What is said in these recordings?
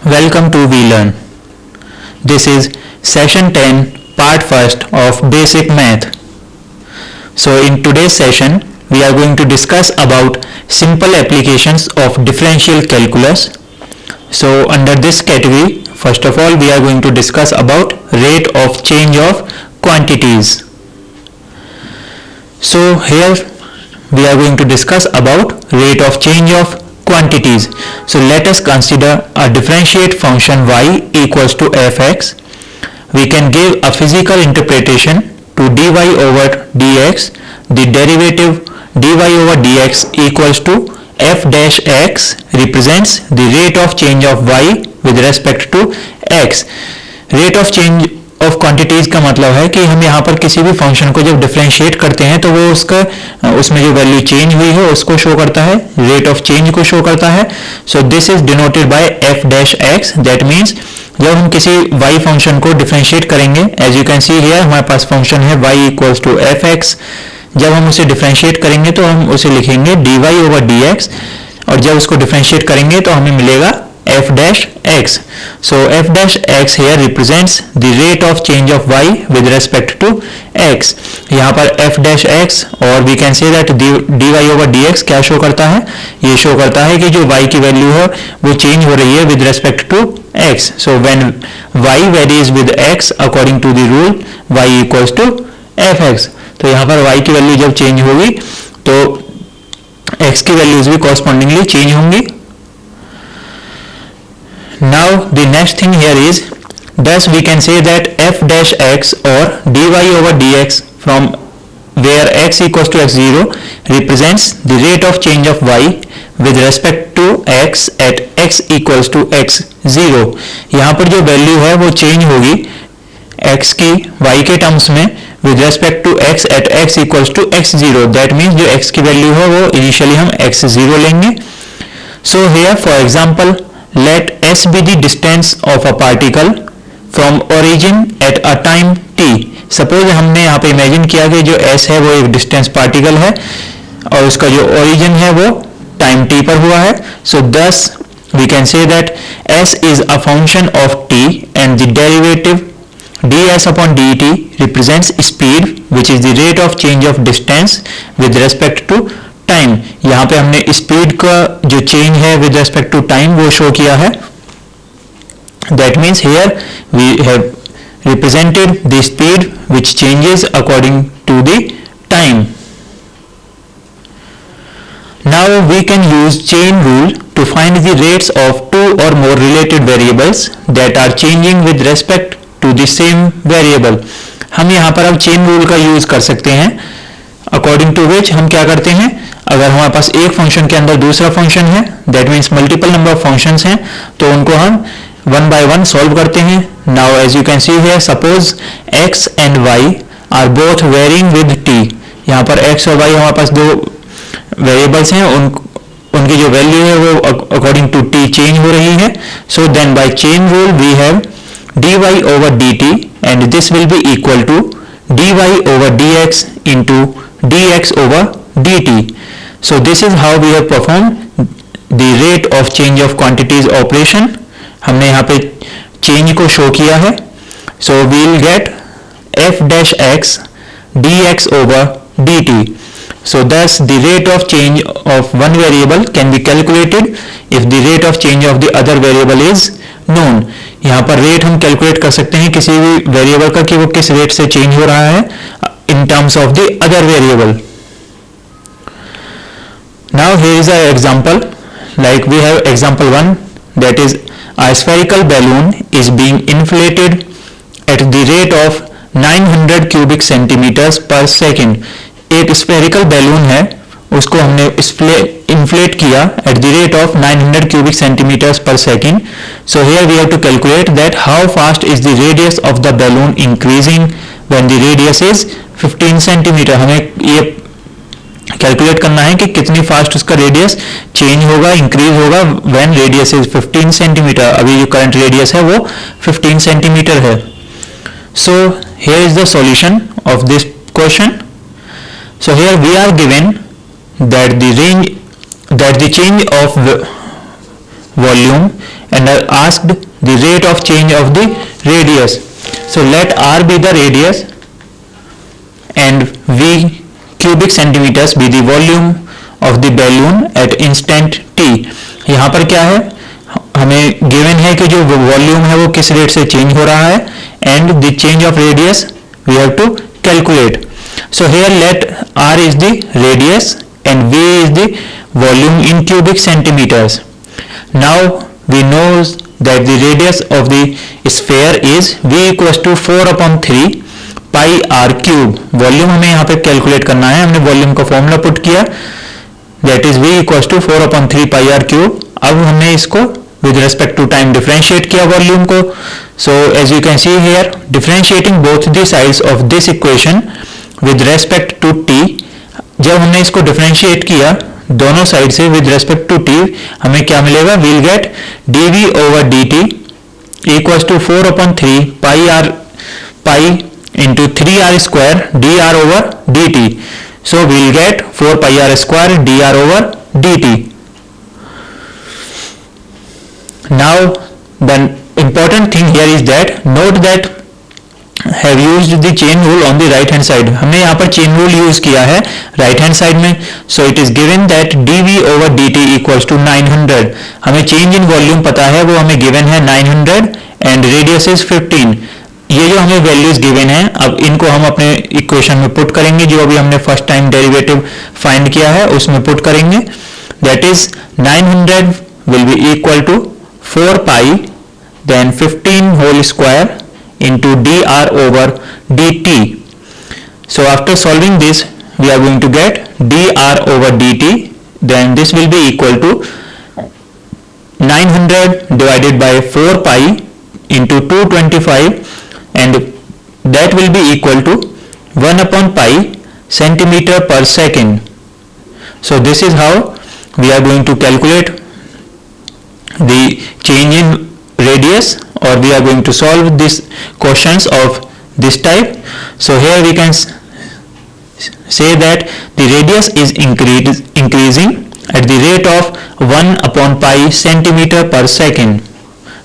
Welcome to VLearn. This is session 10, part 1st of basic math. So in today's session, we are going to discuss about simple applications of differential calculus. So under this category, first of all, we are going to discuss about rate of change of quantities. So here we are going to discuss about rate of change of quantities. So let us consider a differentiate function y equals to fx. We can give a physical interpretation to dy over dx. The derivative dy over dx equals to f dash x represents the rate of change of y with respect to x. Rate of change of quantities का मतलब है कि हम यहाँ पर किसी भी function को जब डिफरेंशिएट करते हैं तो वो उसमें जो वैल्यू चेंज हुई है उसको शो करता है, रेट ऑफ चेंज को शो करता है. So this is denoted by f dash x. That means जब हम किसी y फंक्शन को डिफरेंशिएट करेंगे, as you can see here हमारे पास फंक्शन है y equals to f x. जब हम उसे डिफरेंशिएट करेंगे तो हम उसे लिखेंगे dy ओवर dx, और जब उसको डिफरेंशिएट करेंगे तो हमें मिलेगा f dash x. So f dash x here represents the rate of change of y with respect to x. यहाँ पर f dash x और we can say that dy over dx क्या शो करता है? ये शो करता है कि जो y की वैल्यू है वो चेंज हो रही है with respect to x. So when y varies with x according to the rule y equals to fx. तो यहाँ पर y की वैल्यू जब चेंज होगी तो x की वैल्यूज भी correspondingly चेंज होंगी. Now the next thing here is, thus we can say that f dash x or dy over dx from where x equals to x0 represents the rate of change of y with respect to x at x equals to x0. यहाँ पर जो value है वो change होगी x की y के terms में with respect to x at x equals to x0. That means जो x की वैल्यू है वो इनिशियली हम x0 लेंगे. So here for example, let s be the distance of a particle from origin at a time t. Suppose हमने यहाँ पे imagine किया कि जो s है वो एक डिस्टेंस पार्टिकल है और उसका जो ओरिजिन है वो टाइम t पर हुआ है. सो thus we can say that s is a function of t and the derivative ds upon dt represents speed which is the rate of change of distance with respect to time. यहाँ पे हमने speed का जो change है with respect to time वो show किया है. That means here we have represented the speed which changes according to the time. Now we can use chain rule to find the rates of two or more related variables that are changing with respect to the same variable. हम यहाँ पर अब chain rule का use कर सकते हैं according to विच हम क्या करते हैं, अगर हमारे पास एक फंक्शन के अंदर दूसरा फंक्शन है, that means multiple number of functions हैं, तो उनको हम वन बाय वन सॉल्व करते हैं. Now as you can see here suppose x and y are both varying with t. यहाँ पर x और y हमारे पास दो वेरिएबल्स हैं, उनकी जो वैल्यू है वो अकॉर्डिंग टू t चेंज हो रही है. So then by chain rule we have dy over dt and this will be equal to dy over dx into dx over dt. So this is how we have performed the rate of change of quantities operation. हमने यहाँ पे change को show किया है. So we will get f dash x dx over dt. So thus the rate of change of one variable can be calculated if the rate of change of the other variable is known. यहाँ पर rate हम calculate कर सकते हैं किसी भी variable का कि वो किस rate से change हो रहा है in terms of the other variable. Now here is an example, like we have example 1, that is a spherical balloon is being inflated at the rate of 900 cubic centimeters per second. एक spherical balloon है, उसको हमने inflate किया at the rate of 900 cubic centimeters per second. So here we have to calculate that how fast is the radius of the balloon increasing when the radius is 15 centimeter. हमें ये calculate करना है कि कितनी fast उसका radius change होगा, increase होगा when radius is 15 centimetre. अभी जो करंट रेडियस है वो 15 सेंटीमीटर है. So here is the solution of this question. So here we are given that the change of volume and are asked the rate of change of the radius. So let r be the radius and v cubic centimeters be the volume of the balloon at instant t. यहाँ पर क्या है, हमें given है कि जो volume है वो किस रेट से चेंज हो रहा है and the change of radius we have to calculate. So here let r is the radius and v is the volume in cubic centimeters. Now we know that the radius of the sphere is v equals to 4/3 pi r cube. Volume हमें यहाँ पे calculate करना है, हमने volume का formula put किया, that is v equals to 4/3 pi r cube. अब हमने इसको with respect to time differentiate किया वॉल्यूम को. So as you can see here, differentiating both the sides of this equation with respect to t, जब हमने इसको differentiate किया दोनों साइड से with respect to t, हमें क्या मिलेगा, we'll get dv over dt equals to 4/3 pi into 3r square dr over dt. So we'll get 4 pi r square dr over dt. Now the important thing here is that note that have used the chain rule on the right hand side. हमने यहाँ पर chain rule use किया है right hand side में. So it is given that dv over dt equals to 900. हमें change in volume पता है, वो हमें given है 900 and radius is 15. ये जो हमें वैल्यूज गिवन है, अब इनको हम अपने इक्वेशन में पुट करेंगे, जो अभी हमने फर्स्ट टाइम डेरिवेटिव फाइंड किया है उसमें पुट करेंगे. That is 900 will be equal to 4 pi then 15 whole square into dr over dt. So after solving this we are going to get dr over dt, then this will be equal to 900 divided by 4 pi into 225 and that will be equal to 1/pi centimeter per second. So this is how we are going to calculate the change in radius, or we are going to solve these questions of this type. So here we can say that the radius is increasing at the rate of 1/pi centimeter per second.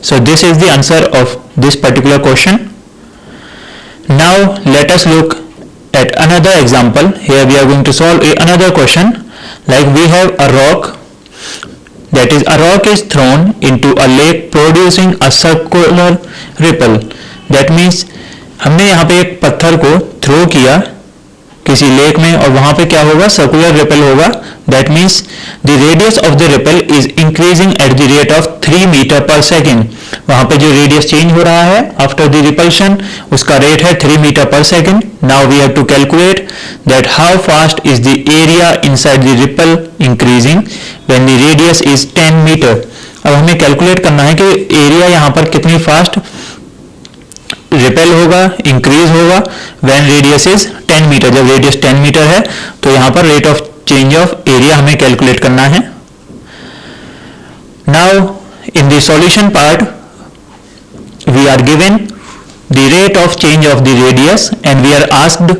So this is the answer of this particular question. Now let us look at another example. Here we are going to solve another question. Like we have a rock, that is a rock is thrown into a lake producing a circular ripple. That means हमने यहाँ पे एक पत्थर को throw किया किसी lake में और वहाँ पे क्या होगा, सर्कुलर रिपल होगा. That means the radius of the ripple is increasing at the rate of 3 meter per second. वहाँ पे जो रेडियस चेंज हो रहा है after the repulsion, उसका रेट है 3 meter per second. Now we have to calculate that how fast is the area inside the ripple increasing when the radius is 10 meter. अब हमें कैलकुलेट करना है कि एरिया यहाँ पर कितनी फास्ट रिपेल होगा, इंक्रीज होगा व्हेन रेडियस इज 10 मीटर. जब रेडियस 10 मीटर है तो यहाँ पर rate of change of area हमें कैलकुलेट करना है. Now in the solution part we are given the rate of change of the radius and we are asked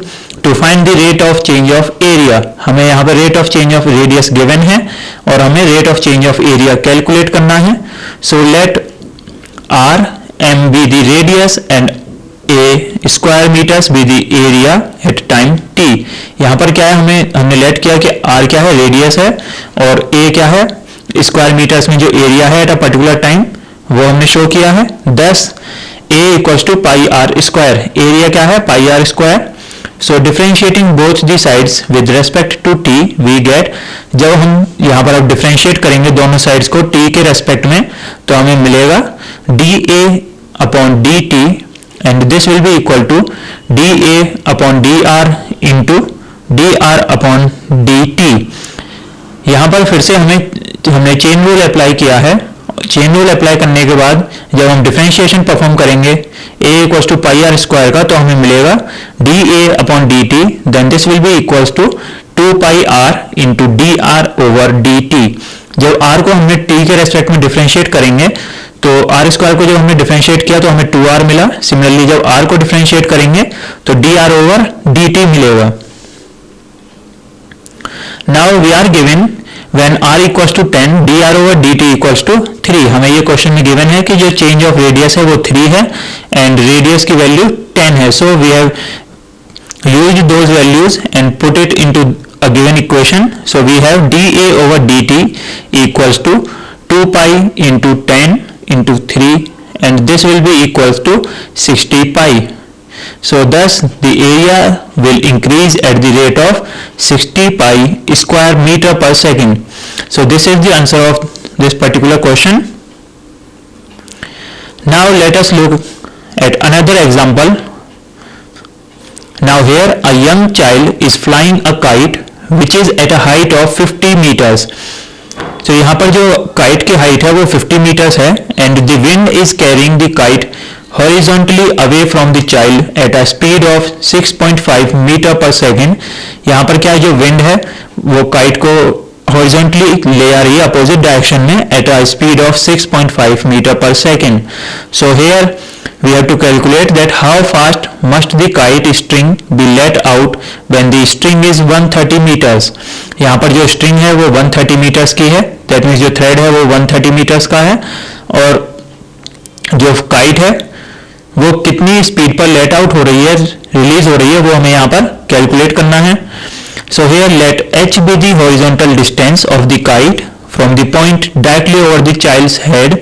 to find the rate of change of area. हमें यहाँ पर rate of change of radius given है और हमें rate of change of area calculate करना है. So let r m be the radius and a square meters be the area at time t. यहाँ पर क्या है, हमने लेट किया कि r क्या है, रेडियस है, और a क्या है, स्क्वायर मीटर्स में जो एरिया है एट अ पर्टिकुलर टाइम वो हमने शो किया है. 10 a equals to pi are square, area क्या है, pi are square. So differentiating both the sides with respect to t we get, जब हम यहाँ पर अब डिफरेंशिएट करेंगे दोनों साइड्स को t के रेस्पेक्ट में तो हमें मिलेगा dA upon dt and this will be equal to dA upon dr into dr upon dt. यहाँ पर फिर से हमने चेन रूल अप्लाई किया है. चेन रूल अप्लाई करने के बाद जब हम डिफरेंशिएशन परफॉर्म करेंगे a equals to pi are square का, तो हमें मिलेगा dA upon dt, then this will be equals to 2 pi r into dr over dt. जब r को हमने t के रेस्पेक्ट में डिफरेंशिएट करेंगे तो r स्क्वायर को जब हमने डिफरेंशिएट किया तो हमें 2r मिला. सिमिलरली जब r को डिफरेंशिएट करेंगे तो dr over dt मिलेगा. Now we are given when r equals to 10 dr over dt equals to 3. हमें ये क्वेश्चन में गिवन है कि जो चेंज ऑफ रेडियस है वो 3 है एंड रेडियस की वैल्यू 10 है. So we have used those values and put it into a given equation. So we have dA over dt equals to 2 pi into 10 into 3 and this will be equals to 60 pi. So thus the area will increase at the rate of 60 pi square meter per second. So this is the answer of this particular question. Now let us look at another example. Now here a young child is flying a kite which is at a height of 50 meters. So यहाँ पर जो kite की height है वो 50 meters है and the wind is carrying the kite horizontally away from the child at a speed of 6.5 meter per second. यहाँ पर क्या है, जो wind है वो kite को horizontally ले आ रही है opposite direction में at a speed of 6.5 meter per second. So here we have to calculate that how fast must the kite string be let out when the string is 130 meters. यहाँ पर जो string है वो 130 meters की है, that means जो thread है वो 130 meters का है और जो kite है वो कितनी स्पीड पर लेट आउट हो रही है, रिलीज हो रही है, वो हमें यहाँ पर कैलकुलेट करना है. So here let h be the horizontal distance of the kite from the point directly over the child's head.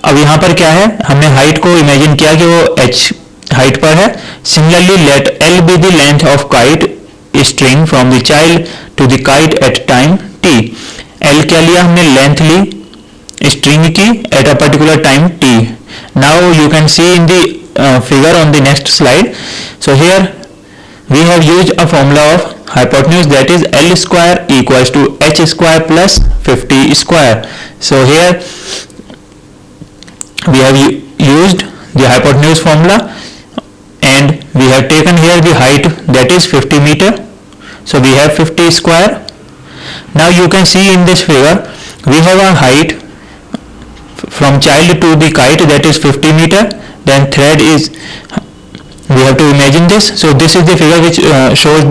अब यहाँ पर क्या है, हमने हाइट को इमेजिन किया कि वो h हाइट पर है. Similarly let l be the length of kite string from the child to the kite at time t. l क्या लिया हमने, लेंथ ली स्ट्रिंग की at a particular time t. Now you can see in the figure on the next slide. So here we have used a formula of hypotenuse, that is L square equals to h square plus 50 square. So here we have used the hypotenuse formula and we have taken here the height, that is 50 meter. So we have 50 square. Now you can see in this figure we have a height from child to the kite, that is 50 meter. Then thread is, we have to imagine this. So this is the figure which shows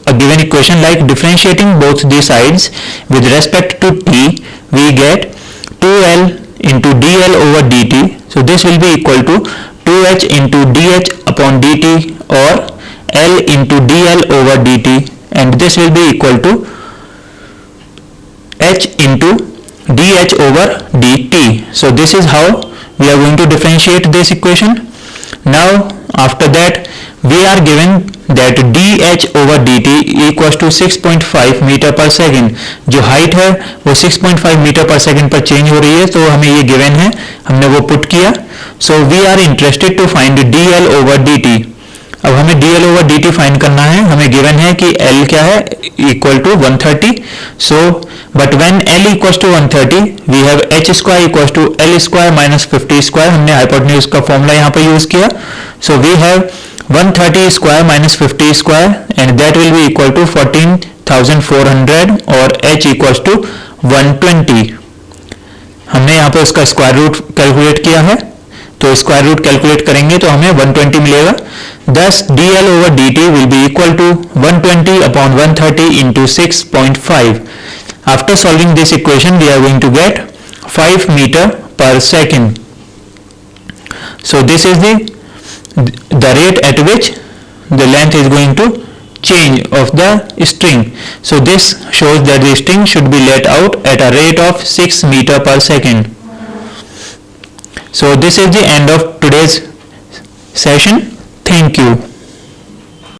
a given equation, like differentiating both the sides with respect to t, we get 2l into dl over dt. So this will be equal to 2h into dh upon dt or l into dl over dt, and this will be equal to h into dh over dt. So this is how we are going to differentiate this equation. Now after that we are given that dh over dt equals to 6.5 metre पर second. जो height है वो 6.5 metre पर second पर change हो रही है, तो हमें ये गिवन है, हमने वो पुट किया. So we are interested to find dl over dt. अब हमें dl over dt फाइंड करना है. हमें गिवन है कि l क्या है, equal to 130. So but when l equals to 130 we have h square equals to l square minus 50 square. हमने हाइपोटेन्यूज का फॉर्मूला यहाँ पर यूज किया. So we have 130 square minus 50 square and that will be equal to 14,400 और h equals to 120. हमने यहाँ पर उसका स्क्वायर रूट कैलकुलेट किया है, तो स्क्वायर रूट कैलकुलेट करेंगे तो हमें 120 मिलेगा. Thus dl over dt will be equal to 120 upon 130 into 6.5. After solving this equation we are going to get 5 meter per second. So this is the rate at which the length is going to change of the string. So this shows that the string should be let out at a rate of 6 meter per second. So this is the end of today's session. Thank you.